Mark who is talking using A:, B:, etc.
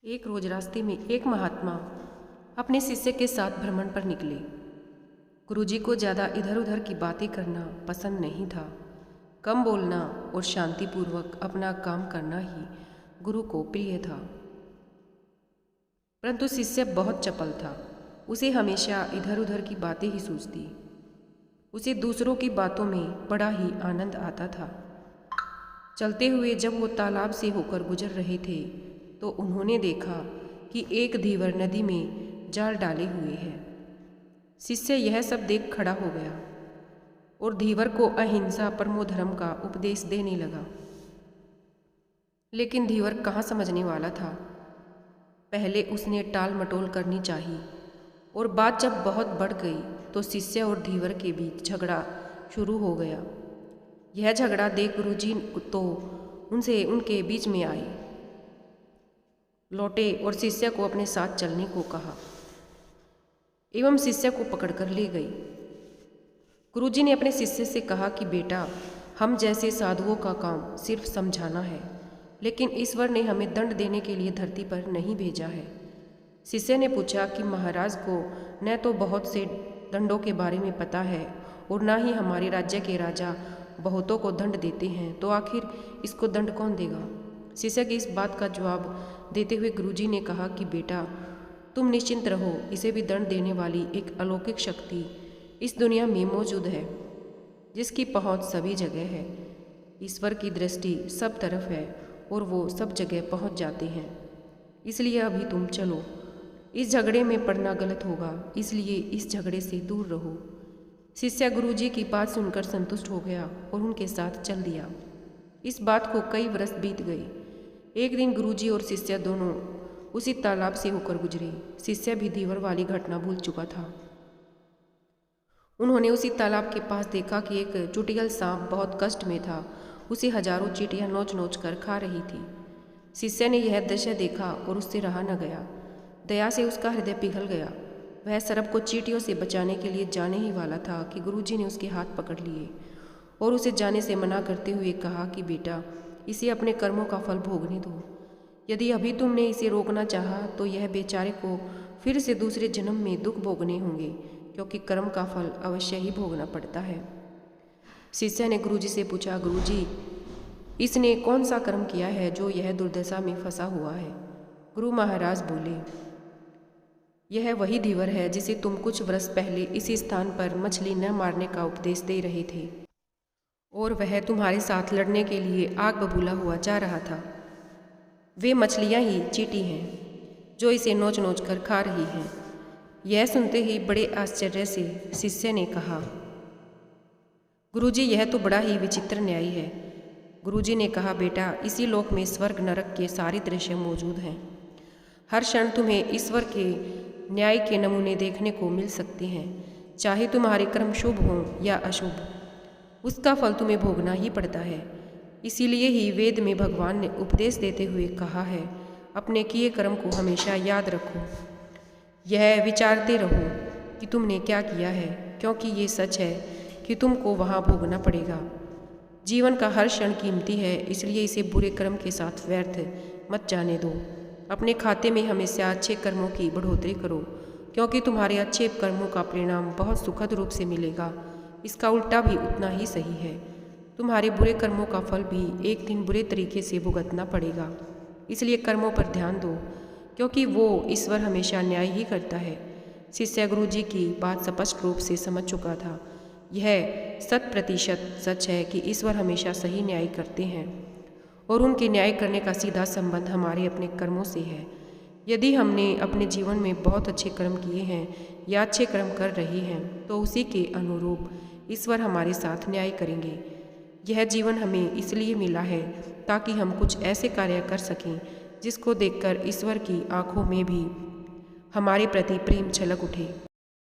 A: एक रोज रास्ते में एक महात्मा अपने शिष्य के साथ भ्रमण पर निकले। गुरुजी को ज़्यादा इधर उधर की बातें करना पसंद नहीं था। कम बोलना और शांतिपूर्वक अपना काम करना ही गुरु को प्रिय था। परंतु शिष्य बहुत चपल था। उसे हमेशा इधर उधर की बातें ही सूझती। उसे दूसरों की बातों में बड़ा ही आनंद आता था। चलते हुए जब वो तालाब से होकर गुजर रहे थे तो उन्होंने देखा कि एक धीवर नदी में जाल डाले हुए है। शिष्य यह सब देख खड़ा हो गया और धीवर को अहिंसा परमो धर्म का उपदेश देने लगा। लेकिन धीवर कहाँ समझने वाला था। पहले उसने टाल मटोल करनी चाहिए और बात जब बहुत बढ़ गई तो शिष्य और धीवर के बीच झगड़ा शुरू हो गया। यह झगड़ा देख गुरुजी तो उनसे उनके बीच में आए, लौटे और शिष्य को अपने साथ चलने को कहा एवं शिष्य को पकड़कर ले गई। गुरुजी ने अपने शिष्य से कहा कि बेटा, हम जैसे साधुओं का काम सिर्फ समझाना है, लेकिन ईश्वर ने हमें दंड देने के लिए धरती पर नहीं भेजा है। शिष्य ने पूछा कि महाराज को न तो बहुत से दंडों के बारे में पता है और न ही हमारे राज्य के राजा बहुतों को दंड देते हैं, तो आखिर इसको दंड कौन देगा। शिष्य की इस बात का जवाब देते हुए गुरुजी ने कहा कि बेटा, तुम निश्चिंत रहो, इसे भी दंड देने वाली एक अलौकिक शक्ति इस दुनिया में मौजूद है, जिसकी पहुंच सभी जगह है। ईश्वर की दृष्टि सब तरफ है और वो सब जगह पहुंच जाते हैं। इसलिए अभी तुम चलो, इस झगड़े में पड़ना गलत होगा, इसलिए इस झगड़े से दूर रहो। शिष्य गुरुजी की बात सुनकर संतुष्ट हो गया और उनके साथ चल दिया। इस बात को कई वर्ष बीत गए। एक दिन गुरुजी और शिष्य दोनों उसी तालाब से होकर गुजरे। शिष्य भी धीवर वाली घटना भूल चुका था। उन्होंने उसी तालाब के पास देखा कि एक चुटियल सांप बहुत कष्ट में था। उसे हजारों चींटियां नोच नोच कर खा रही थी। शिष्य ने यह दृश्य देखा और उससे रहा न गया। दया से उसका हृदय पिघल गया। वह सर्प को चींटियों से बचाने के लिए जाने ही वाला था कि गुरुजी ने उसके हाथ पकड़ लिए और उसे जाने से मना करते हुए कहा कि बेटा, इसे अपने कर्मों का फल भोगने दो। यदि अभी तुमने इसे रोकना चाहा तो यह बेचारे को फिर से दूसरे जन्म में दुख भोगने होंगे, क्योंकि कर्म का फल अवश्य ही भोगना पड़ता है। शिष्य ने गुरुजी से पूछा, गुरुजी, इसने कौन सा कर्म किया है जो यह दुर्दशा में फंसा हुआ है। गुरु महाराज बोले, यह वही धीवर है जिसे तुम कुछ वर्ष पहले इसी स्थान पर मछली न मारने का उपदेश दे रहे थे और वह तुम्हारे साथ लड़ने के लिए आग बबूला हुआ जा रहा था। वे मछलियां ही चींटी हैं जो इसे नोच नोच कर खा रही हैं। यह सुनते ही बड़े आश्चर्य से शिष्य ने कहा, गुरुजी, यह तो बड़ा ही विचित्र न्याय है। गुरुजी ने कहा, बेटा, इसी लोक में स्वर्ग नरक के सारे दृश्य मौजूद हैं। हर क्षण तुम्हें ईश्वर के न्याय के नमूने देखने को मिल सकते हैं। चाहे तुम्हारे कर्म शुभ हों या अशुभ, उसका फल तुम्हें भोगना ही पड़ता है। इसीलिए ही वेद में भगवान ने उपदेश देते हुए कहा है, अपने किए कर्म को हमेशा याद रखो। यह विचारते रहो कि तुमने क्या किया है, क्योंकि ये सच है कि तुमको वहाँ भोगना पड़ेगा। जीवन का हर क्षण कीमती है, इसलिए इसे बुरे कर्म के साथ व्यर्थ मत जाने दो। अपने खाते में हमेशा अच्छे कर्मों की बढ़ोतरी करो, क्योंकि तुम्हारे अच्छे कर्मों का परिणाम बहुत सुखद रूप से मिलेगा। इसका उल्टा भी उतना ही सही है। तुम्हारे बुरे कर्मों का फल भी एक दिन बुरे तरीके से भुगतना पड़ेगा। इसलिए कर्मों पर ध्यान दो, क्योंकि वो ईश्वर हमेशा न्याय ही करता है। शिष्य गुरुजी की बात स्पष्ट रूप से समझ चुका था। यह 100% सच है कि ईश्वर हमेशा सही न्याय करते हैं और उनके न्याय करने का सीधा संबंध हमारे अपने कर्मों से है। यदि हमने अपने जीवन में बहुत अच्छे कर्म किए हैं या अच्छे कर्म कर रहे हैं, तो उसी के अनुरूप ईश्वर हमारे साथ न्याय करेंगे। यह जीवन हमें इसलिए मिला है ताकि हम कुछ ऐसे कार्य कर सकें जिसको देखकर ईश्वर की आंखों में भी हमारे प्रति प्रेम छलक उठे।